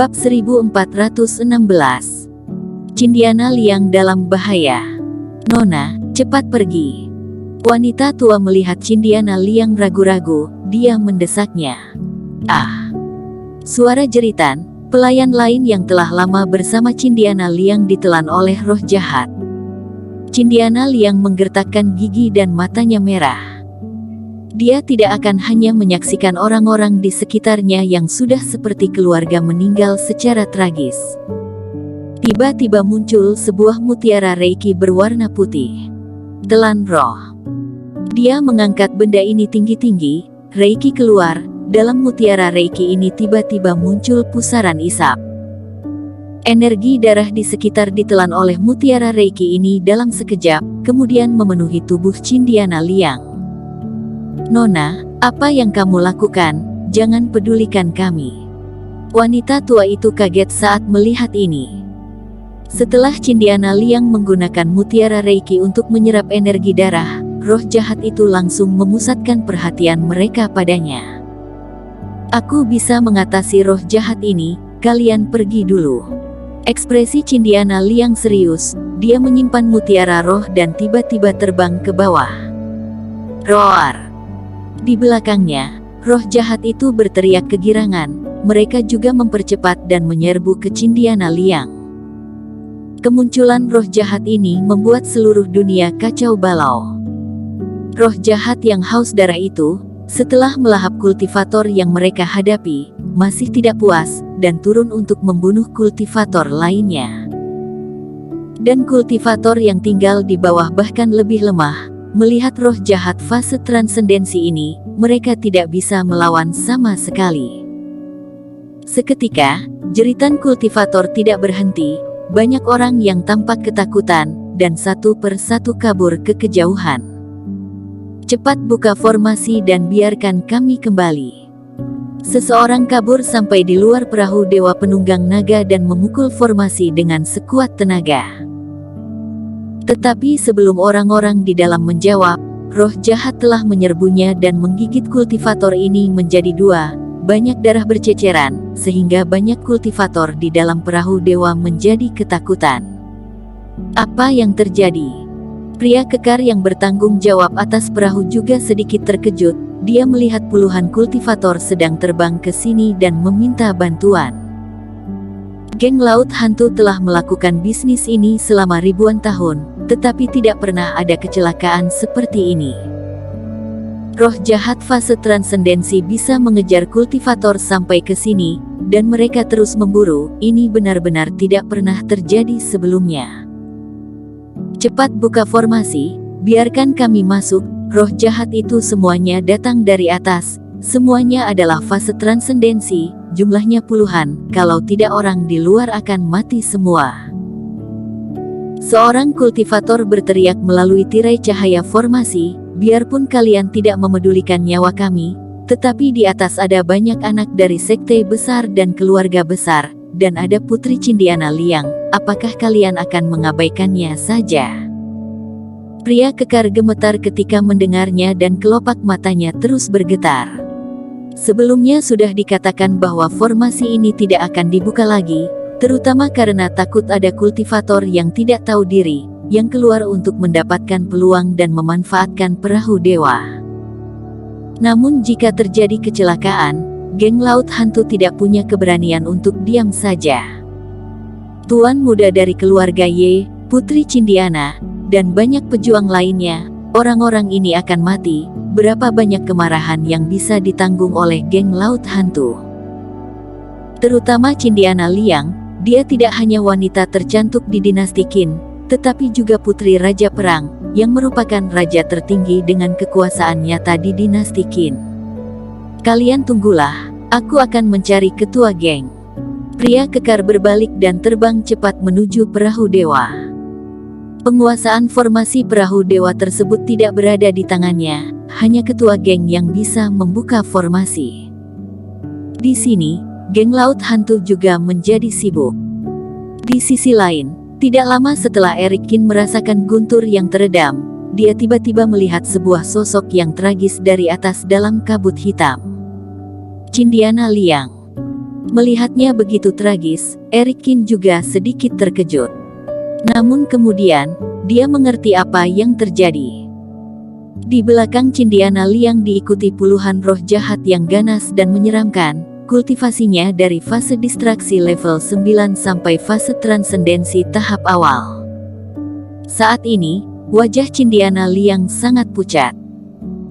Bab 1416. Cindiana Liang dalam bahaya. Nona, cepat pergi. Wanita tua melihat Cindiana Liang ragu-ragu, dia mendesaknya. Ah! Suara jeritan, pelayan lain yang telah lama bersama Cindiana Liang ditelan oleh roh jahat. Cindiana Liang menggertakkan gigi dan matanya merah. Dia tidak akan hanya menyaksikan orang-orang di sekitarnya yang sudah seperti keluarga meninggal secara tragis. Tiba-tiba muncul sebuah mutiara Reiki berwarna putih. Telan roh. Dia mengangkat benda ini tinggi-tinggi, Reiki keluar, dalam mutiara Reiki ini tiba-tiba muncul pusaran isap. Energi darah di sekitar ditelan oleh mutiara Reiki ini dalam sekejap, kemudian memenuhi tubuh Cindiana Liang. Nona, apa yang kamu lakukan? Jangan pedulikan kami. Wanita tua itu kaget saat melihat ini. Setelah Cindiana Liang menggunakan mutiara Reiki untuk menyerap energi darah, roh jahat itu langsung memusatkan perhatian mereka padanya. Aku bisa mengatasi roh jahat ini, kalian pergi dulu. Ekspresi Cindiana Liang serius, dia menyimpan mutiara roh dan tiba-tiba terbang ke bawah. Roar! Di belakangnya, roh jahat itu berteriak kegirangan, mereka juga mempercepat dan menyerbu ke Cindiana Liang. Kemunculan roh jahat ini membuat seluruh dunia kacau balau. Roh jahat yang haus darah itu, setelah melahap kultivator yang mereka hadapi, masih tidak puas, dan turun untuk membunuh kultivator lainnya. Dan kultivator yang tinggal di bawah bahkan lebih lemah. Melihat roh jahat fase transendensi ini, mereka tidak bisa melawan sama sekali. Seketika, jeritan kultivator tidak berhenti, banyak orang yang tampak ketakutan, dan satu persatu kabur ke kejauhan. Cepat buka formasi dan biarkan kami kembali. Seseorang kabur sampai di luar perahu Dewa Penunggang Naga dan memukul formasi dengan sekuat tenaga. Tetapi sebelum orang-orang di dalam menjawab, roh jahat telah menyerbunya dan menggigit kultivator ini menjadi dua. Banyak darah berceceran, sehingga banyak kultivator di dalam perahu dewa menjadi ketakutan. Apa yang terjadi? Pria kekar yang bertanggung jawab atas perahu juga sedikit terkejut. Dia melihat puluhan kultivator sedang terbang ke sini dan meminta bantuan. Geng Laut Hantu telah melakukan bisnis ini selama ribuan tahun, tetapi tidak pernah ada kecelakaan seperti ini. Roh jahat fase transendensi bisa mengejar kultivator sampai ke sini, dan mereka terus memburu. Ini benar-benar tidak pernah terjadi sebelumnya. Cepat buka formasi, biarkan kami masuk. Roh jahat itu semuanya datang dari atas, semuanya adalah fase transendensi, jumlahnya puluhan, kalau tidak orang di luar akan mati semua. Seorang kultivator berteriak melalui tirai cahaya formasi, biarpun kalian tidak memedulikan nyawa kami, tetapi di atas ada banyak anak dari sekte besar dan keluarga besar, dan ada Putri Cindiana Liang, apakah kalian akan mengabaikannya saja? Pria kekar gemetar ketika mendengarnya dan kelopak matanya terus bergetar. Sebelumnya sudah dikatakan bahwa formasi ini tidak akan dibuka lagi, terutama karena takut ada kultivator yang tidak tahu diri, yang keluar untuk mendapatkan peluang dan memanfaatkan perahu dewa. Namun jika terjadi kecelakaan, geng Laut Hantu tidak punya keberanian untuk diam saja. Tuan muda dari keluarga Ye, Putri Cindiana, dan banyak pejuang lainnya, orang-orang ini akan mati. Berapa banyak kemarahan yang bisa ditanggung oleh geng Laut Hantu? Terutama Cindiana Liang, dia tidak hanya wanita tercantik di dinasti Qin, tetapi juga putri Raja Perang, yang merupakan raja tertinggi dengan kekuasaan nyata di dinasti Qin. Kalian tunggulah, aku akan mencari ketua geng. Pria kekar berbalik dan terbang cepat menuju perahu dewa. Penguasaan formasi perahu dewa tersebut tidak berada di tangannya, hanya ketua geng yang bisa membuka formasi. Di sini, geng Laut Hantu juga menjadi sibuk. Di sisi lain, tidak lama setelah Erik Qin merasakan guntur yang teredam, dia tiba-tiba melihat sebuah sosok yang tragis dari atas dalam kabut hitam. Cindiana Liang. Melihatnya begitu tragis, Eric Kin juga sedikit terkejut. Namun kemudian, dia mengerti apa yang terjadi. Di belakang Cindiana Liang diikuti puluhan roh jahat yang ganas dan menyeramkan, kultivasinya dari fase distraksi level 9 sampai fase transendensi tahap awal. Saat ini, wajah Cindiana Liang sangat pucat.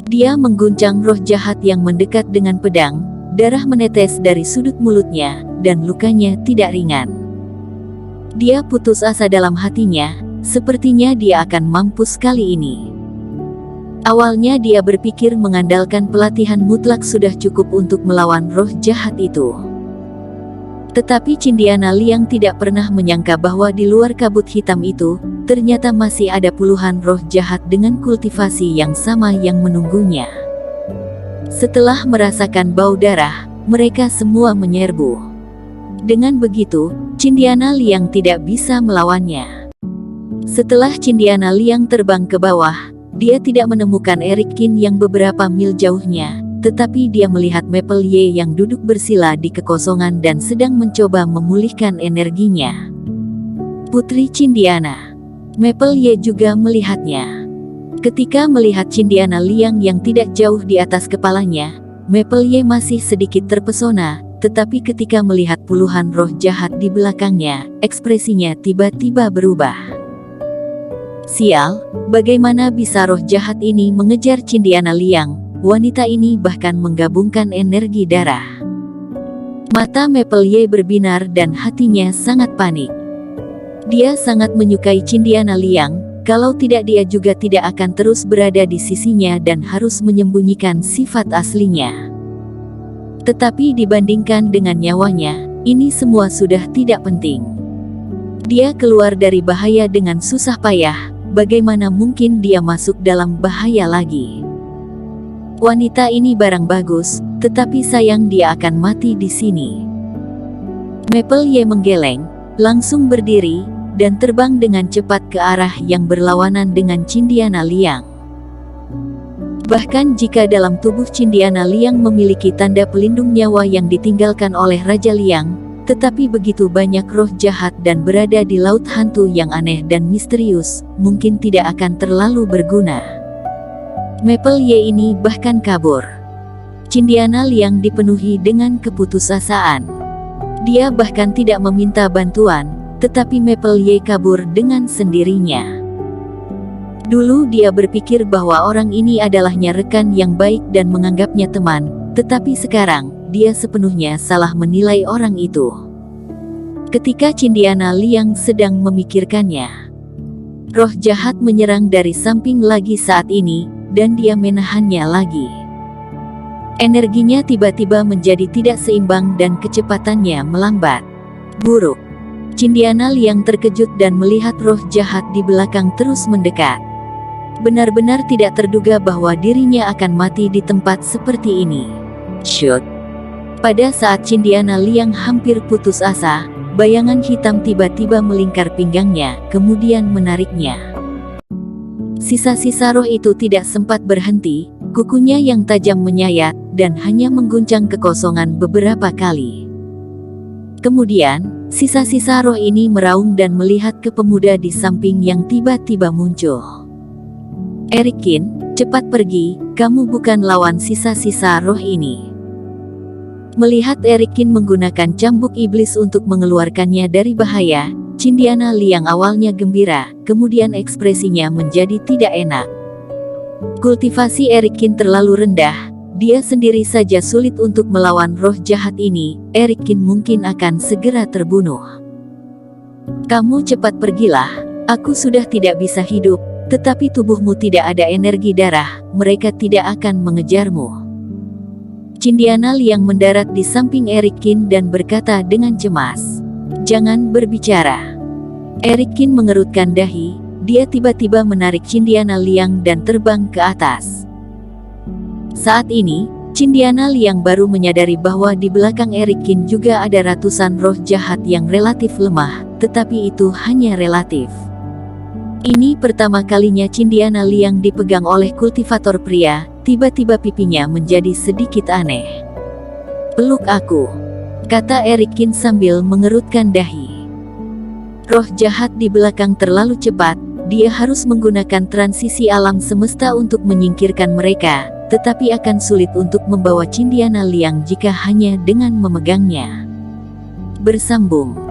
Dia mengguncang roh jahat yang mendekat dengan pedang, darah menetes dari sudut mulutnya, dan lukanya tidak ringan. Dia putus asa dalam hatinya, sepertinya dia akan mampus kali ini. Awalnya dia berpikir mengandalkan pelatihan mutlak sudah cukup untuk melawan roh jahat itu. Tetapi Cindiana Liang tidak pernah menyangka bahwa di luar kabut hitam itu, ternyata masih ada puluhan roh jahat dengan kultivasi yang sama yang menunggunya. Setelah merasakan bau darah, mereka semua menyerbu. Dengan begitu, Cindiana Liang tidak bisa melawannya. Setelah Cindiana Liang terbang ke bawah, dia tidak menemukan Eric Kin yang beberapa mil jauhnya, tetapi dia melihat Maple Ye yang duduk bersila di kekosongan dan sedang mencoba memulihkan energinya. Putri Cindiana. Maple Ye juga melihatnya. Ketika melihat Cindiana Liang yang tidak jauh di atas kepalanya, Maple Ye masih sedikit terpesona, tetapi ketika melihat puluhan roh jahat di belakangnya, ekspresinya tiba-tiba berubah. Sial, bagaimana bisa roh jahat ini mengejar Cindiana Liang? Wanita ini bahkan menggabungkan energi darah. Mata Maple Ye berbinar dan hatinya sangat panik. Dia sangat menyukai Cindiana Liang, kalau tidak dia juga tidak akan terus berada di sisinya dan harus menyembunyikan sifat aslinya. Tetapi dibandingkan dengan nyawanya, ini semua sudah tidak penting. Dia keluar dari bahaya dengan susah payah, bagaimana mungkin dia masuk dalam bahaya lagi? Wanita ini barang bagus, tetapi sayang dia akan mati di sini. Maple Ye menggeleng, langsung berdiri, dan terbang dengan cepat ke arah yang berlawanan dengan Cindiana Liang. Bahkan jika dalam tubuh Cindiana Liang memiliki tanda pelindung nyawa yang ditinggalkan oleh Raja Liang, tetapi begitu banyak roh jahat dan berada di laut hantu yang aneh dan misterius, mungkin tidak akan terlalu berguna. Maple Ye ini bahkan kabur. Cindiana Liang dipenuhi dengan keputusasaan. Dia bahkan tidak meminta bantuan, tetapi Maple Ye kabur dengan sendirinya. Dulu dia berpikir bahwa orang ini adalahnya rekan yang baik dan menganggapnya teman, tetapi sekarang, dia sepenuhnya salah menilai orang itu. Ketika Cindiana Liang sedang memikirkannya, roh jahat menyerang dari samping lagi saat ini, dan dia menahannya lagi. Energinya tiba-tiba menjadi tidak seimbang dan kecepatannya melambat. Buruk. Cindiana Liang terkejut dan melihat roh jahat di belakang terus mendekat. Benar-benar tidak terduga bahwa dirinya akan mati di tempat seperti ini. Shoot. Pada saat Cindiana Liang hampir putus asa, bayangan hitam tiba-tiba melingkar pinggangnya, kemudian menariknya. Sisa-sisa roh itu tidak sempat berhenti, kukunya yang tajam menyayat, dan hanya mengguncang kekosongan beberapa kali. Kemudian, sisa-sisa roh ini meraung dan melihat ke pemuda di samping yang tiba-tiba muncul. Eric Kin, cepat pergi, kamu bukan lawan sisa-sisa roh ini. Melihat Eric Kin menggunakan cambuk iblis untuk mengeluarkannya dari bahaya, Cindiana Liang awalnya gembira, kemudian ekspresinya menjadi tidak enak. Kultivasi Eric Kin terlalu rendah, dia sendiri saja sulit untuk melawan roh jahat ini, Eric Kin mungkin akan segera terbunuh. Kamu cepat pergilah, aku sudah tidak bisa hidup, tetapi tubuhmu tidak ada energi darah, mereka tidak akan mengejarmu. Cindiana Liang mendarat di samping Eric Kin dan berkata dengan cemas, "Jangan berbicara." Eric Kin mengerutkan dahi, dia tiba-tiba menarik Cindiana Liang dan terbang ke atas. Saat ini, Cindiana Liang baru menyadari bahwa di belakang Eric Kin juga ada ratusan roh jahat yang relatif lemah, tetapi itu hanya relatif. Ini pertama kalinya Cindiana Liang dipegang oleh kultivator pria, tiba-tiba pipinya menjadi sedikit aneh. "Peluk aku." kata Erikin sambil mengerutkan dahi. Roh jahat di belakang terlalu cepat, dia harus menggunakan transisi alam semesta untuk menyingkirkan mereka, tetapi akan sulit untuk membawa Cindiana Liang jika hanya dengan memegangnya. Bersambung.